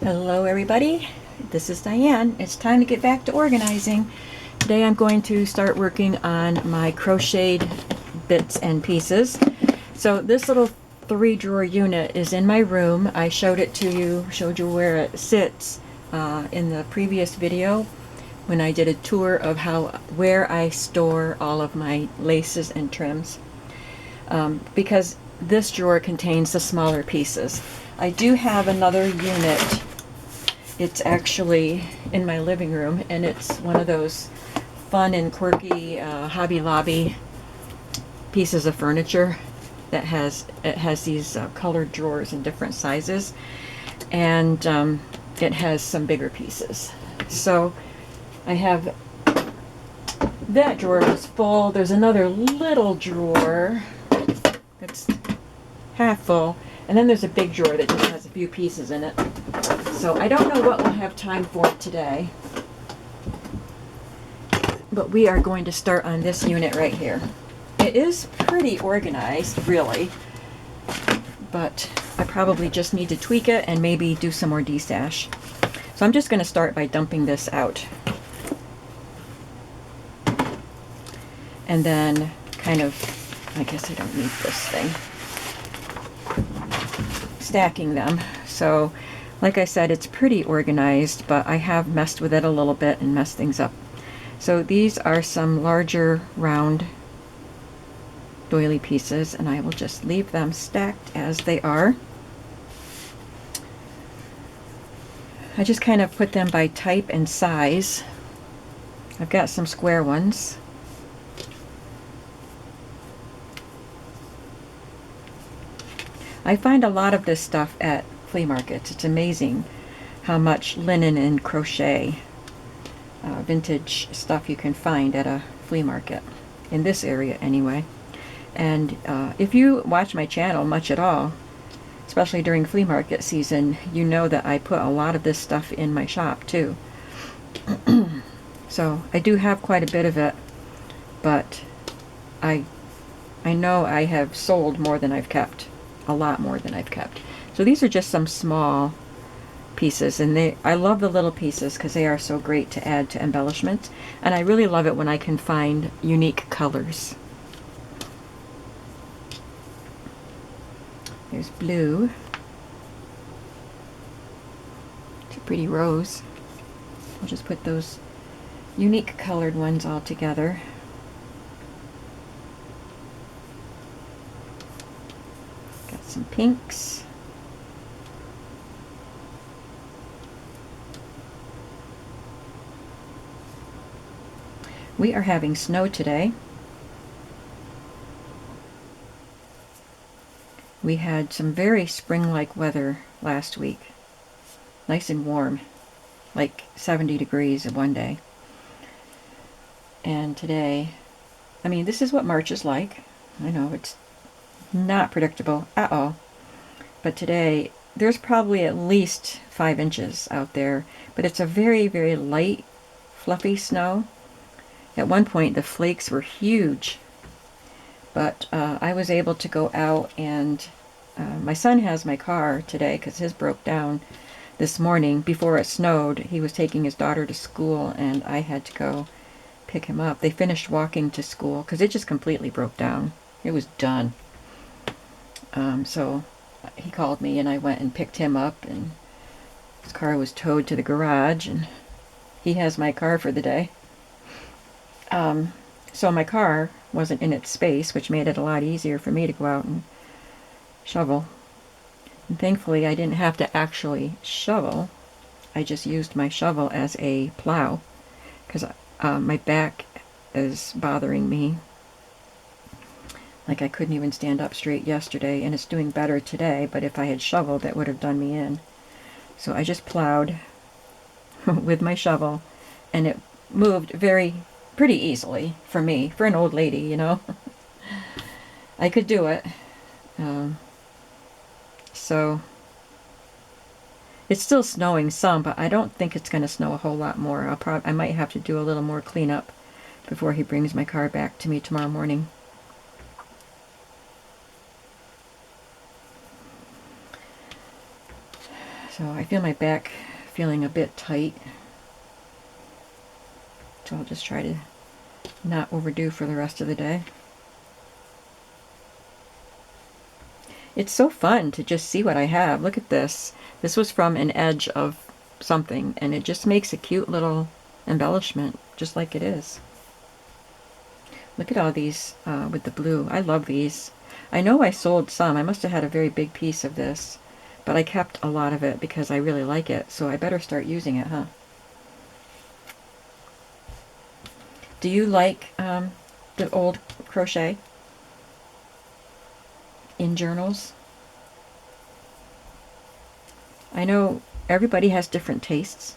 Hello everybody, this is Diane. It's time to get back to organizing. Today I'm going to start working on my crocheted bits and pieces. So this little 3-drawer unit is in my room. I showed you where it sits in the previous video when I did a tour of where I store all of my laces and trims. Because this drawer contains the smaller pieces. I do have another unit. It's actually in my living room, and it's one of those fun and quirky Hobby Lobby pieces of furniture that has these colored drawers in different sizes, and it has some bigger pieces. So I have that drawer is full. There's another little drawer that's half full, and then there's a big drawer that just has a few pieces in it. So I don't know what we'll have time for today, but we are going to start on this unit right here. It is pretty organized, really, but I probably just need to tweak it and maybe do some more destash. So I'm just going to start by dumping this out. And then kind of, I guess I don't need this thing, stacking them. So like I said, it's pretty organized, but I have messed with it a little bit and messed things up. So these are some larger round doily pieces, and I will just leave them stacked as they are. I just kind of put them by type and size. I've got some square ones. I find a lot of this stuff at flea markets. It's amazing how much linen and crochet vintage stuff you can find at a flea market, in this area anyway. And if you watch my channel much at all, especially during flea market season, you know that I put a lot of this stuff in my shop too. So I do have quite a bit of it, but I know I have sold more than I've kept, a lot more than I've kept. So these are just some small pieces, and I love the little pieces because they are so great to add to embellishments, and I really love it when I can find unique colors. There's blue. It's a pretty rose. I'll just put those unique colored ones all together. Got some pinks. We are having snow today. We had some very spring-like weather last week. Nice and warm, like 70 degrees one day. And today, I mean, this is what March is like. I know it's not predictable at all. But today, there's probably at least 5 inches out there. But it's a very, very light, fluffy snow. At one point, the flakes were huge, but I was able to go out, and my son has my car today because his broke down this morning before it snowed. He was taking his daughter to school, and I had to go pick him up. They finished walking to school because it just completely broke down. It was done. So he called me, and I went and picked him up, and his car was towed to the garage, and he has my car for the day. So my car wasn't in its space, which made it a lot easier for me to go out and shovel. And thankfully, I didn't have to actually shovel. I just used my shovel as a plow because my back is bothering me. Like I couldn't even stand up straight yesterday, and it's doing better today, but if I had shoveled, that would have done me in. So I just plowed with my shovel, and it moved pretty easily for me, for an old lady, you know. I could do it. So it's still snowing some, but I don't think it's going to snow a whole lot more. I might have to do a little more cleanup before he brings my car back to me tomorrow morning. So I feel my back feeling a bit tight. So I'll just try to not overdo for the rest of the day. It's so fun to just see what I have. Look at this. This was from an edge of something, and it just makes a cute little embellishment, just like it is. Look at all these with the blue. I love these. I know I sold some. I must have had a very big piece of this, but I kept a lot of it because I really like it, so I better start using it, huh? Do you like the old crochet in journals? I know everybody has different tastes.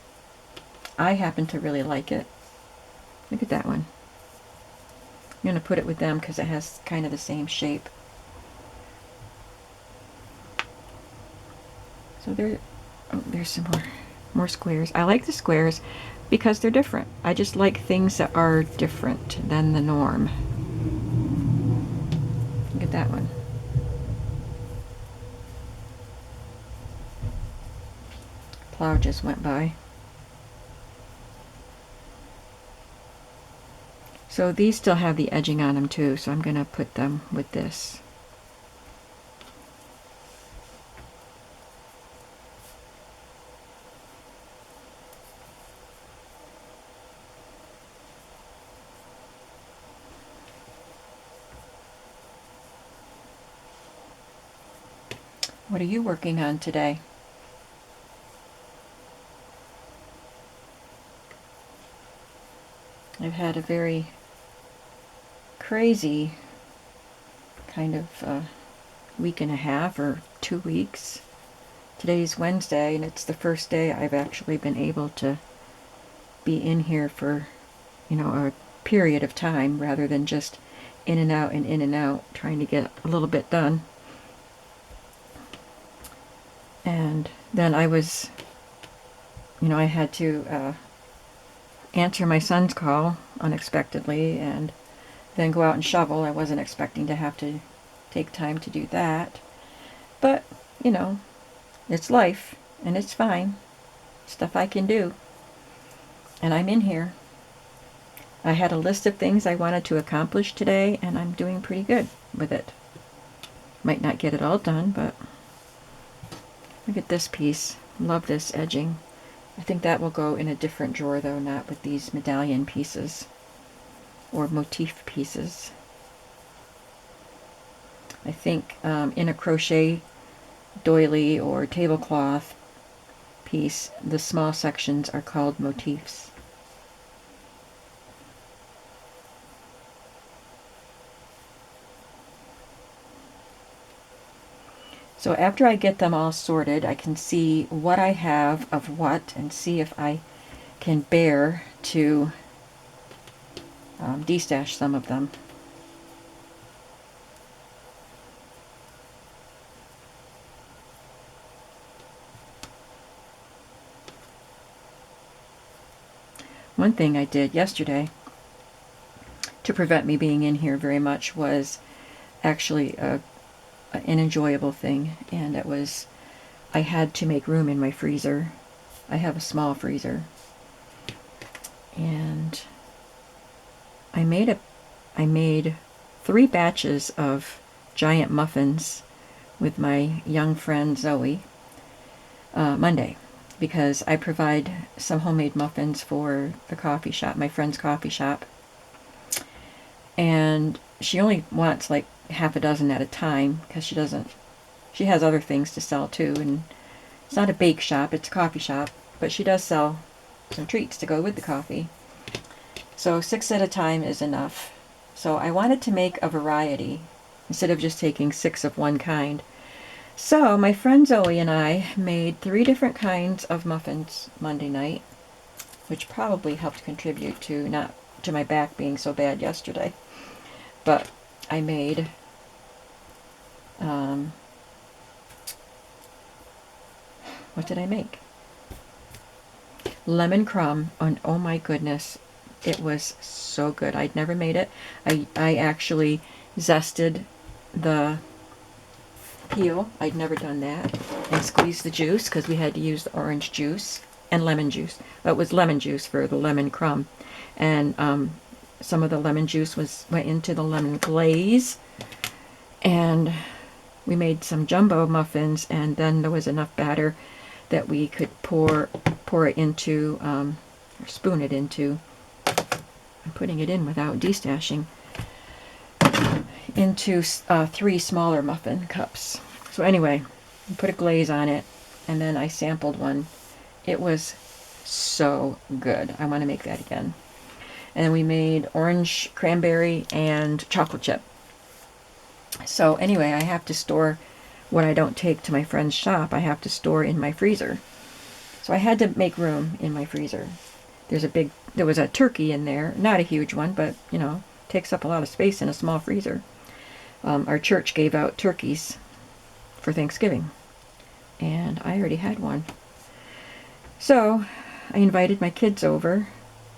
I happen to really like it. Look at that one. I'm going to put it with them because it has kind of the same shape. So there's some more squares. I like the squares because they're different. I just like things that are different than the norm. Look at that one. Plow just went by. So these still have the edging on them too, so I'm going to put them with this. What are you working on today? I've had a very crazy kind of week and a half or 2 weeks. Today's Wednesday, and it's the first day I've actually been able to be in here for, a period of time rather than just in and out and in and out, trying to get a little bit done. And then I was, I had to answer my son's call unexpectedly and then go out and shovel. I wasn't expecting to have to take time to do that. But, it's life, and it's fine. Stuff I can do. And I'm in here. I had a list of things I wanted to accomplish today, and I'm doing pretty good with it. Might not get it all done, but look at this piece. Love this edging. I think that will go in a different drawer, though, not with these medallion pieces or motif pieces. I think in a crochet doily or tablecloth piece, the small sections are called motifs. So after I get them all sorted, I can see what I have of what and see if I can bear to destash some of them. One thing I did yesterday to prevent me being in here very much was actually an enjoyable thing, and it was I had to make room in my freezer. I have a small freezer, and I made 3 batches of giant muffins with my young friend Zoe Monday, because I provide some homemade muffins for the coffee shop, my friend's coffee shop, and she only wants like half a dozen at a time because she has other things to sell too, and it's not a bake shop, it's a coffee shop, but she does sell some treats to go with the coffee. So 6 at a time is enough. So I wanted to make a variety instead of just taking 6 of one kind. So my friend Zoe and I made 3 different kinds of muffins Monday night, which probably helped contribute to my back being so bad yesterday. But I made what did I make? Lemon crumb, and oh my goodness, it was so good. I'd never made it. I actually zested the peel. I'd never done that. and squeeze the juice because we had to use the orange juice and lemon juice. Well, it was lemon juice for the lemon crumb. And some of the lemon juice went into the lemon glaze. And we made some jumbo muffins, and then there was enough batter that we could pour it into, or spoon it into, I'm putting it in without destashing, into 3 smaller muffin cups. So anyway, I put a glaze on it, and then I sampled one. It was so good. I want to make that again. And then we made orange, cranberry, and chocolate chip. So anyway, I have to store what I don't take to my friend's shop. I have to store in my freezer. So I had to make room in my freezer. There was a turkey in there, not a huge one, but you know, takes up a lot of space in a small freezer. Our church gave out turkeys for Thanksgiving, and I already had one. So I invited my kids over.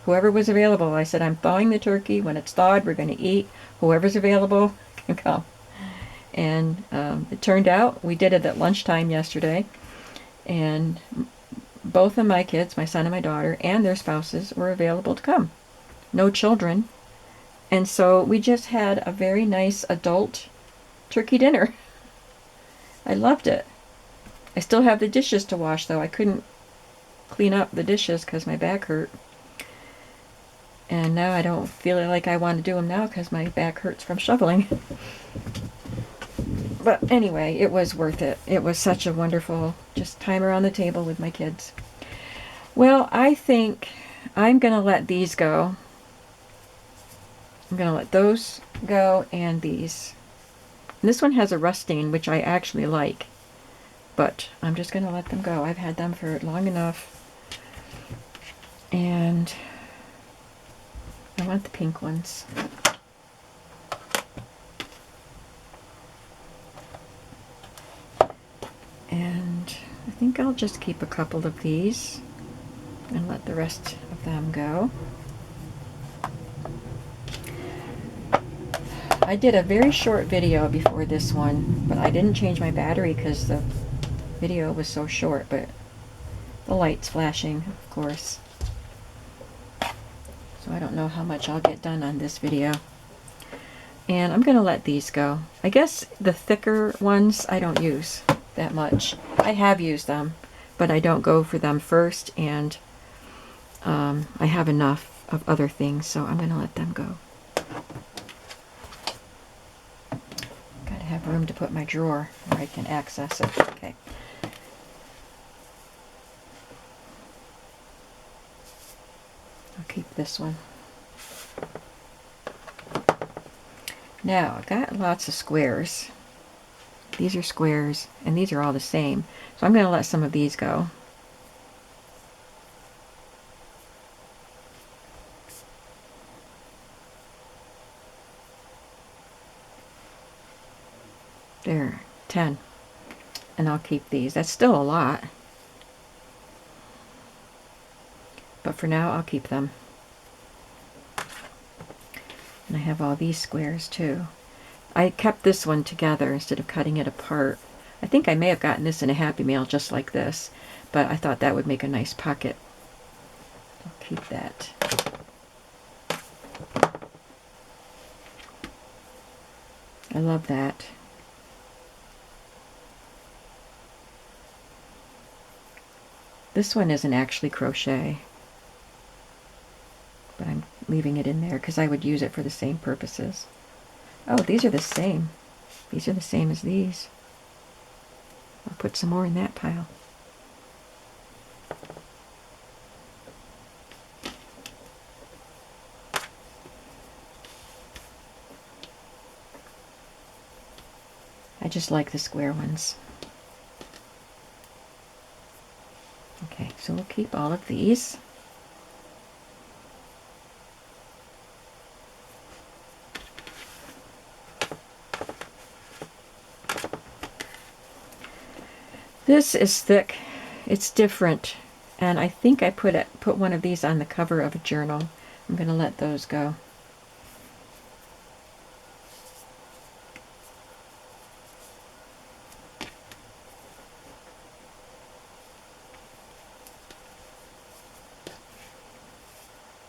Whoever was available, I said, I'm thawing the turkey. When it's thawed, we're going to eat. Whoever's available can come. And it turned out we did it at lunchtime yesterday, and both of my kids, my son and my daughter, and their spouses were available to come. No children. And so we just had a very nice adult turkey dinner. I loved it. I still have the dishes to wash, though. I couldn't clean up the dishes because my back hurt. And now I don't feel like I want to do them now because my back hurts from shoveling. But anyway, it was worth it. It was such a wonderful just time around the table with my kids. Well, I think I'm going to let these go. I'm going to let those go and these. And this one has a rust stain, which I actually like. But I'm just going to let them go. I've had them for long enough. And I want the pink ones. And I think I'll just keep a couple of these and let the rest of them go. I did a very short video before this one, but I didn't change my battery because the video was so short, but the light's flashing, of course. So I don't know how much I'll get done on this video. And I'm going to let these go. I guess the thicker ones I don't use that much. I have used them, but I don't go for them first, and I have enough of other things, so I'm going to let them go. Gotta have room to put my drawer where I can access it. Okay. I'll keep this one. Now, I've got lots of squares. These are squares, and these are all the same. So I'm going to let some of these go. There, 10. And I'll keep these. That's still a lot. But for now, I'll keep them. And I have all these squares too. I kept this one together instead of cutting it apart. I think I may have gotten this in a Happy Meal just like this, but I thought that would make a nice pocket. I'll keep that. I love that. This one isn't actually crochet, but I'm leaving it in there because I would use it for the same purposes. Oh, these are the same. These are the same as these. I'll put some more in that pile. I just like the square ones. Okay, so we'll keep all of these. This is thick. It's different, and I think I put one of these on the cover of a journal. I'm going to let those go.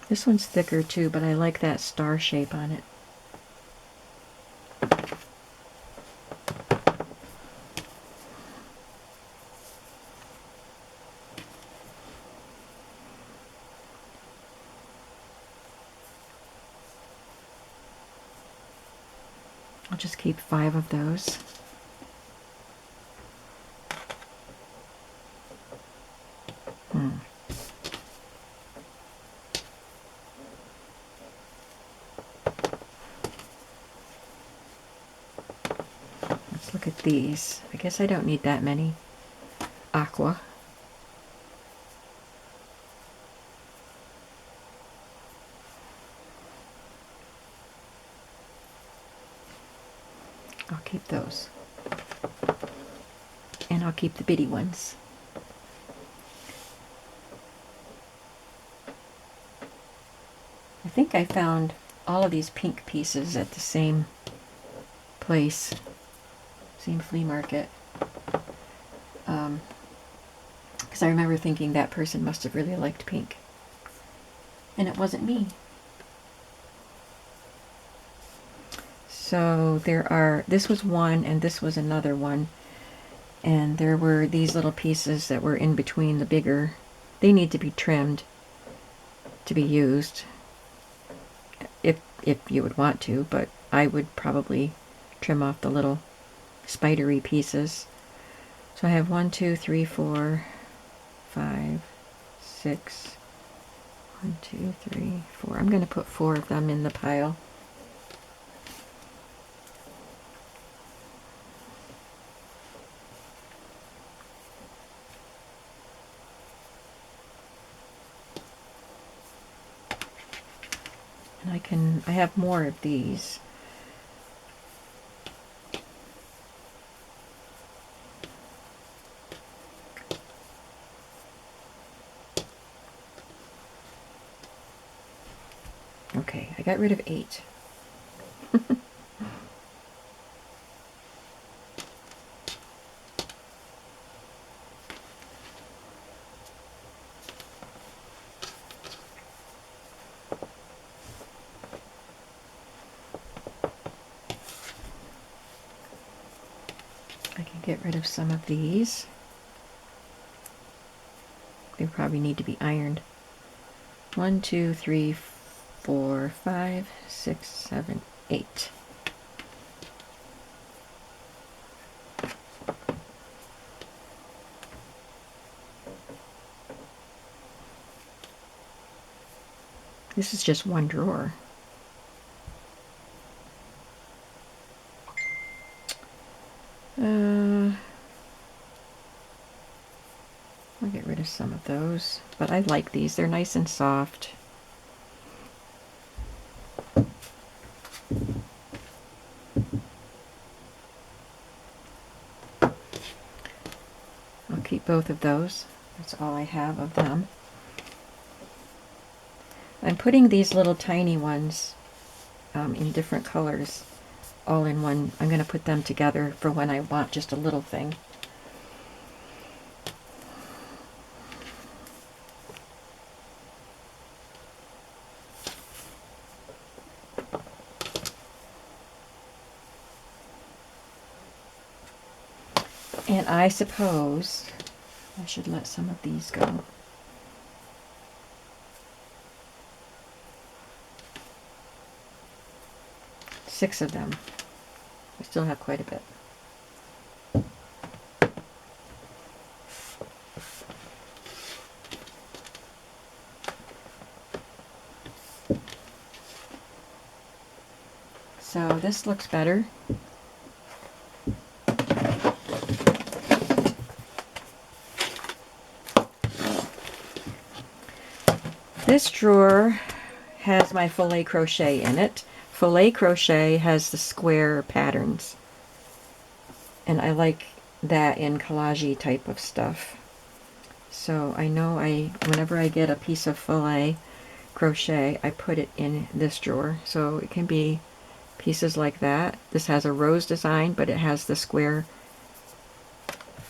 This one's thicker too, but I like that star shape on it. I'll just keep 5 of those. Let's look at these. I guess I don't need that many. Aqua. I'll keep those. And I'll keep the bitty ones. I think I found all of these pink pieces at the same place, same flea market. Because I remember thinking that person must have really liked pink. And it wasn't me. So there are, this was one and this was another one. And there were these little pieces that were in between the bigger. They need to be trimmed to be used. If you would want to, but I would probably trim off the little spidery pieces. So I have 1, 2, 3, 4, 5, 6. 1, 2, 3, 4. I'm going to put 4 of them in the pile. And I have more of these. Okay, I got rid of 8. I can get rid of some of these. They probably need to be ironed. 1, 2, 3, 4, 5, 6, 7, 8. This is just one drawer. I'll get rid of some of those, but I like these. They're nice and soft. I'll keep both of those. That's all I have of them. I'm putting these little tiny ones in different colors all in one. I'm going to put them together for when I want just a little thing. And I suppose I should let some of these go. Six of them. I still have quite a bit. So this looks better. This drawer has my filet crochet in it. Filet crochet has the square patterns, and I like that in collage type of stuff. So I know whenever I get a piece of filet crochet, I put it in this drawer. So it can be pieces like that. This has a rose design, but it has the square.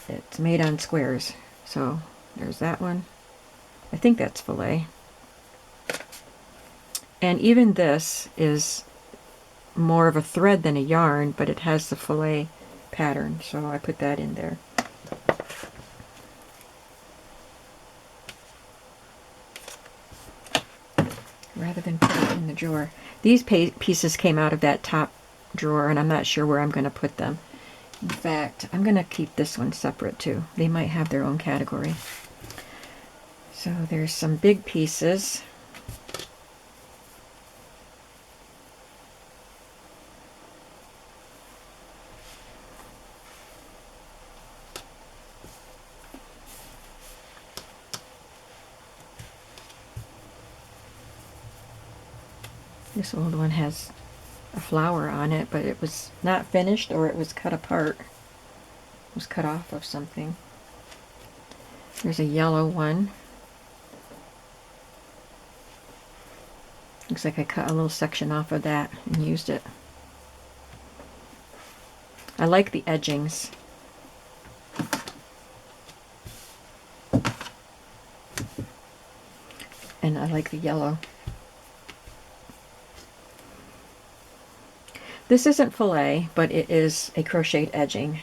It's made on squares. So there's that one. I think that's filet. And even this is more of a thread than a yarn, but it has the fillet pattern, so I put that in there. Rather than put it in the drawer. These pieces came out of that top drawer, and I'm not sure where I'm going to put them. In fact, I'm going to keep this one separate too. They might have their own category. So there's some big pieces. This old one has a flower on it, but it was not finished, or it was cut apart. It was cut off of something. There's a yellow one. Looks like I cut a little section off of that and used it. I like the edgings. And I like the yellow. This isn't fillet, but it is a crocheted edging.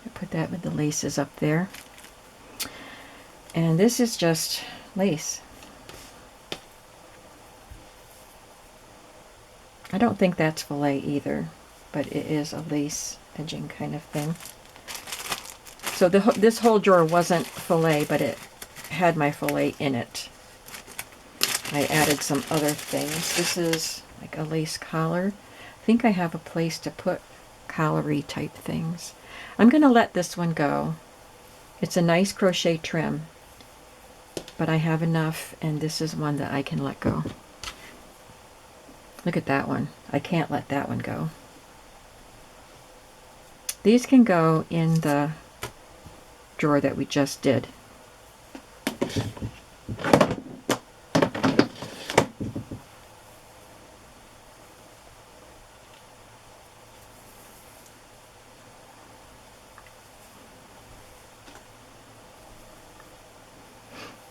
I put that with the laces up there. And this is just lace. I don't think that's fillet either, but it is a lace edging kind of thing. So this whole drawer wasn't fillet, but it had my fillet in it. I added some other things. This is like a lace collar. I think I have a place to put collar-y type things. I'm going to let this one go. It's a nice crochet trim, but I have enough, and this is one that I can let go. Look at that one. I can't let that one go. These can go in the drawer that we just did.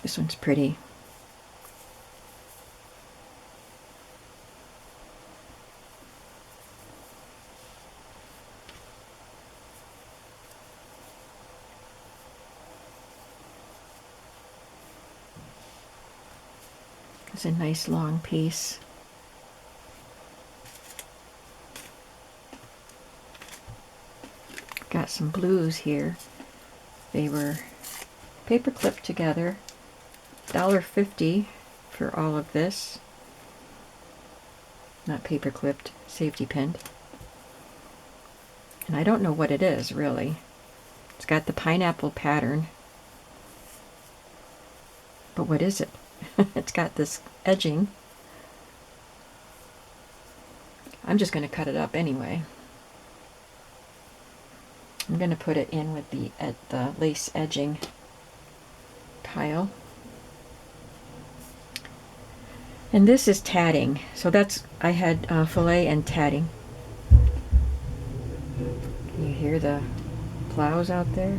This one's pretty. It's a nice long piece. Got some blues here. They were paper clipped together. $1.50 for all of this. Not paper clipped, safety pinned. And I don't know what it is really. It's got the pineapple pattern. But what is it? It's got this edging. I'm just going to cut it up anyway. I'm going to put it in with the lace edging pile. And this is tatting. So that's, I had fillet and tatting. Can you hear the plows out there?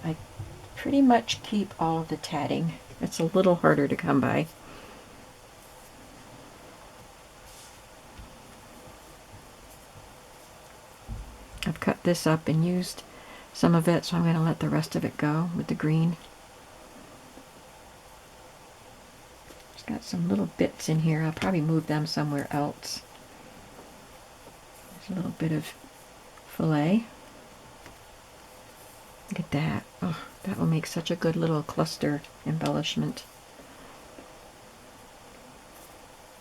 I pretty much keep all of the tatting. It's a little harder to come by. I've cut this up and used some of it, so I'm going to let the rest of it go with the green. It's got some little bits in here. I'll probably move them somewhere else. There's a little bit of fillet. Look at that. Oh, that will make such a good little cluster embellishment.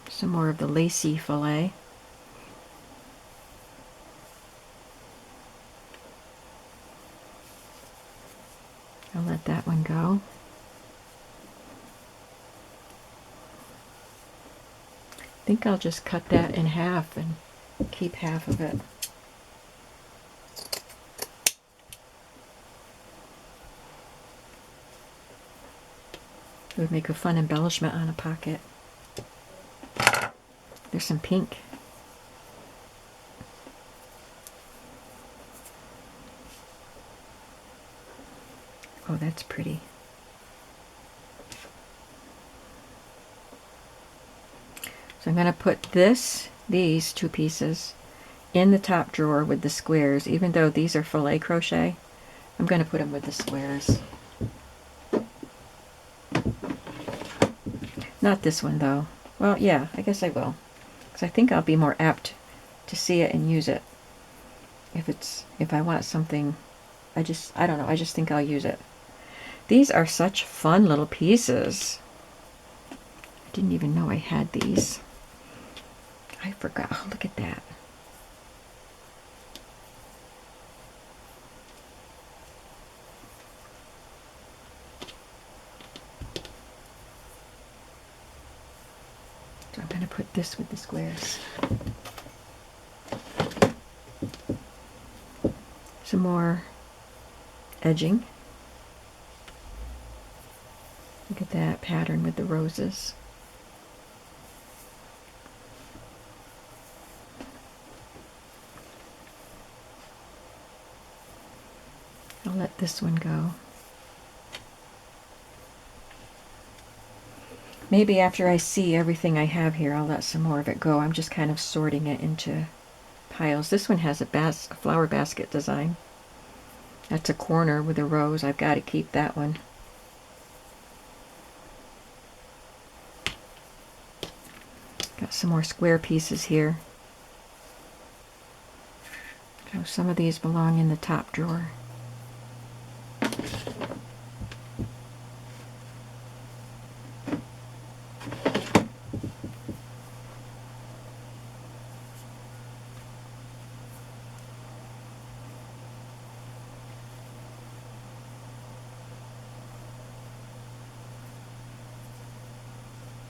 Some more of the lacy fillet. I'll let that one go. I think I'll just cut that in half and keep half of it. It would make a fun embellishment on a pocket. There's some pink. Oh, that's pretty. So I'm going to put these two pieces in the top drawer with the squares. Even though these are filet crochet, I'm going to put them with the squares. Not this one though. Well, yeah, I guess I will, because I think I'll be more apt to see it and use it. If I want something, I don't know, I just think I'll use it. These are such fun little pieces. I didn't even know I had these. I forgot. Oh, look at that. So I'm going to put this with the squares. Some more edging. Look at that pattern with the roses. I'll let this one go. Maybe after I see everything I have here, I'll let some more of it go. I'm just kind of sorting it into piles. This one has a flower basket design. That's a corner with a rose. I've got to keep that one. Got some more square pieces here. So some of these belong in the top drawer.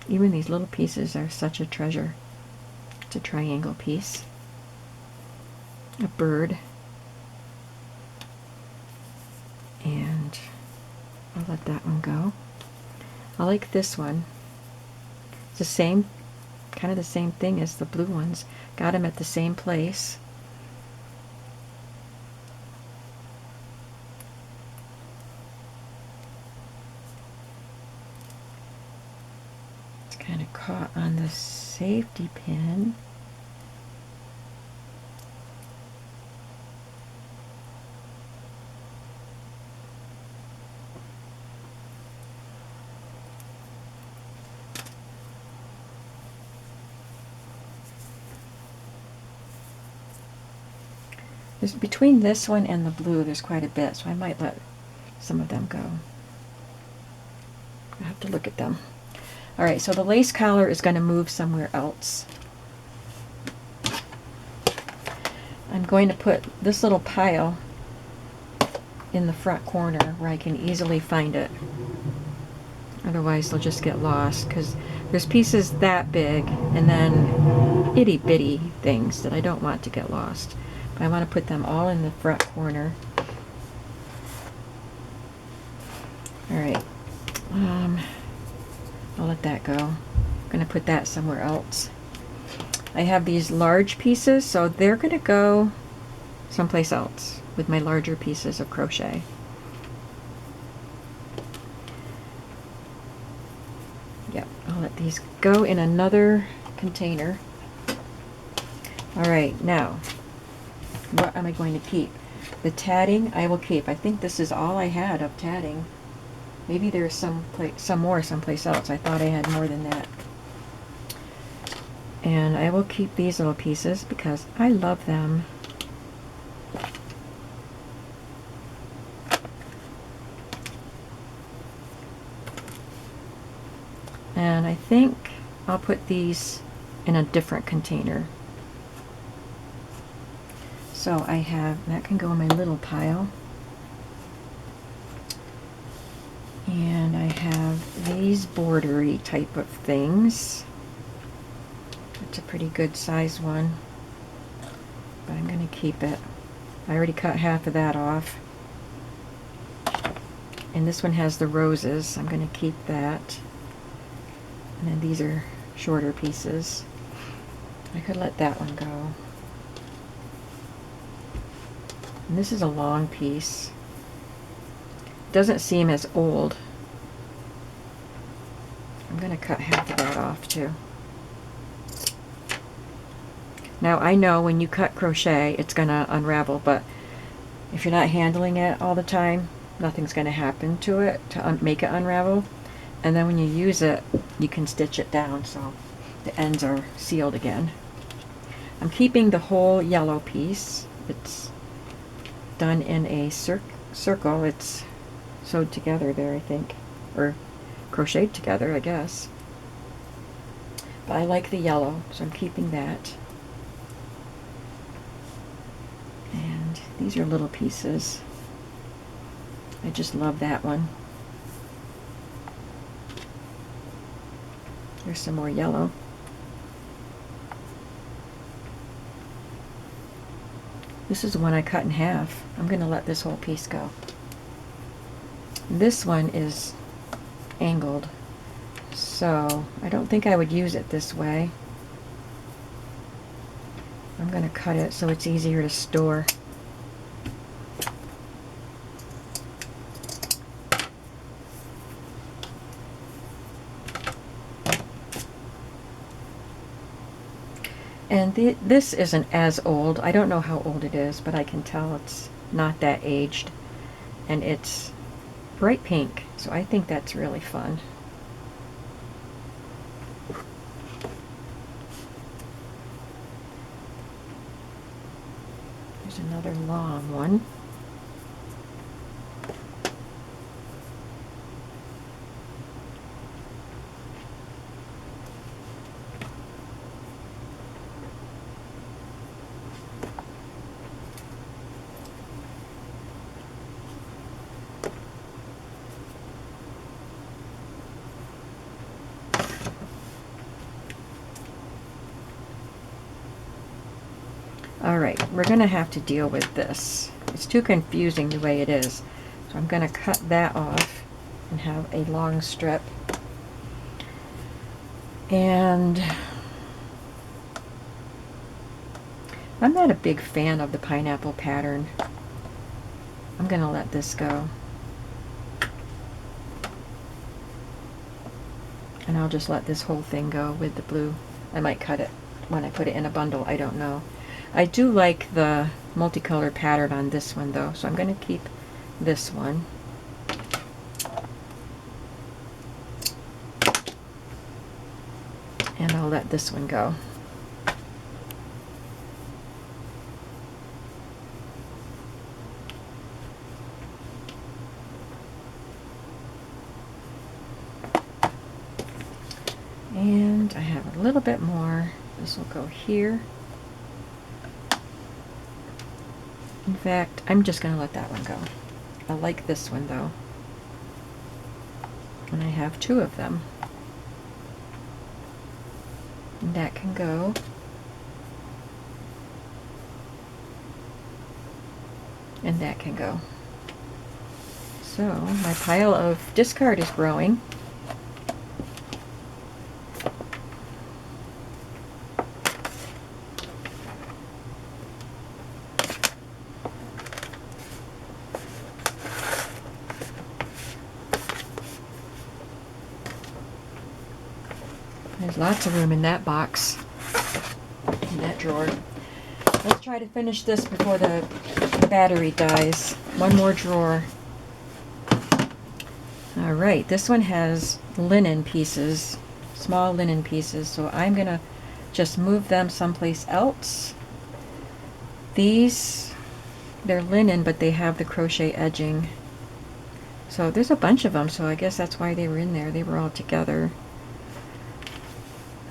Even these little pieces are such a treasure. It's a triangle piece. A bird. And I'll let that one go. I like this one. It's the same, kind of the same thing as the blue ones. Got them at the same place. It's kind of caught on the safety pin. Between this one and the blue, there's quite a bit, so I might let some of them go. I have to look at them. All right, so the lace collar is going to move somewhere else. I'm going to put this little pile in the front corner where I can easily find it. Otherwise, they'll just get lost, because there's pieces that big and then itty-bitty things that I don't want to get lost. I want to put them all in the front corner. All right, I'll let that go. I'm going to put that somewhere else. I have these large pieces, so they're going to go someplace else with my larger pieces of crochet. Yep, I'll let these go in another container. All right, now, what am I going to keep? The tatting I will keep. I think this is all I had of tatting. Maybe there's some more someplace else. I thought I had more than that. And I will keep these little pieces because I love them. And I think I'll put these in a different container. So I have, that can go in my little pile. And I have these bordery type of things. That's a pretty good size one. But I'm going to keep it. I already cut half of that off. And this one has the roses. I'm going to keep that. And then these are shorter pieces. I could let that one go. And this is a long piece. doesn't seem as old. I'm going to cut half of that off too. Now I know when you cut crochet it's going to unravel, but if you're not handling it all the time, nothing's going to happen to it to make it unravel. And then when you use it, you can stitch it down so the ends are sealed again. I'm keeping the whole yellow piece. It's done in a circle. It's sewed together there, I think, or crocheted together, I guess. But I like the yellow, so I'm keeping that. And these are little pieces. I just love that one. There's some more yellow. This is the one I cut in half. I'm going to let this whole piece go. This one is angled, so I don't think I would use it this way. I'm going to cut it so it's easier to store. And this isn't as old. I don't know how old it is, but I can tell it's not that aged. And it's bright pink, so I think that's really fun. There's another long one. Alright, we're going to have to deal with this. It's too confusing the way it is. So I'm going to cut that off and have a long strip. And I'm not a big fan of the pineapple pattern. I'm going to let this go. And I'll just let this whole thing go with the blue. I might cut it when I put it in a bundle, I don't know. I do like the multicolored pattern on this one though, so I'm going to keep this one. And I'll let this one go. And I have a little bit more. This will go here. In fact, I'm just going to let that one go. I like this one though. And I have two of them. And that can go. And that can go. So my pile of discard is growing. There's lots of room in that box, in that drawer. Let's try to finish this before the battery dies. One more drawer. Alright, this one has linen pieces, small linen pieces, so I'm going to just move them someplace else. These, they're linen, but they have the crochet edging. So there's a bunch of them, so I guess that's why they were in there. They were all together.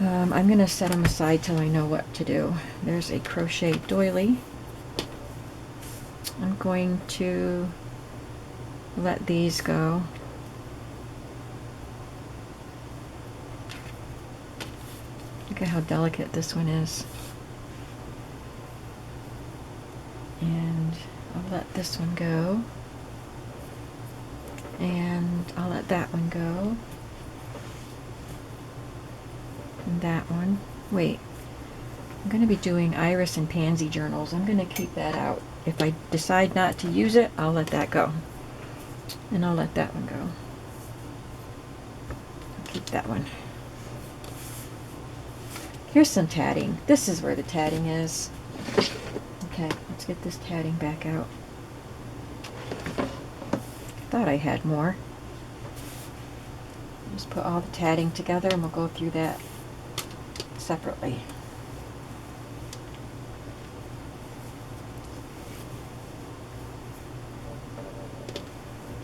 I'm going to set them aside till I know what to do. There's a crochet doily. I'm going to let these go. Look at how delicate this one is. And I'll let this one go. And I'll let that one go. And that one. Wait. I'm going to be doing iris and pansy journals. I'm going to keep that out. If I decide not to use it, I'll let that go. And I'll let that one go. I'll keep that one. Here's some tatting. This is where the tatting is. Okay, let's get this tatting back out. Thought I had more. Just put all the tatting together and we'll go through that separately.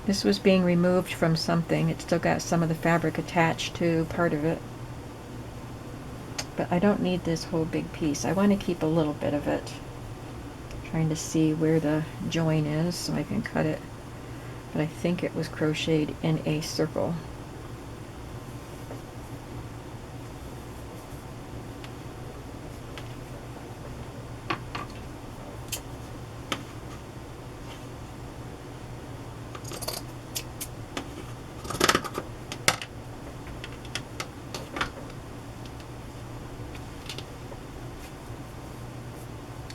This was being removed from something. It still got some of the fabric attached to part of it. But I don't need this whole big piece. I want to keep a little bit of it. Trying to see where the join is so I can cut it. But I think it was crocheted in a circle.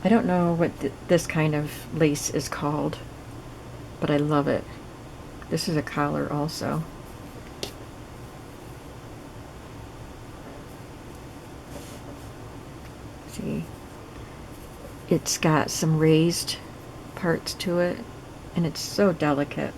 I don't know what this kind of lace is called, but I love it. This is a collar also. See, it's got some raised parts to it, and it's so delicate.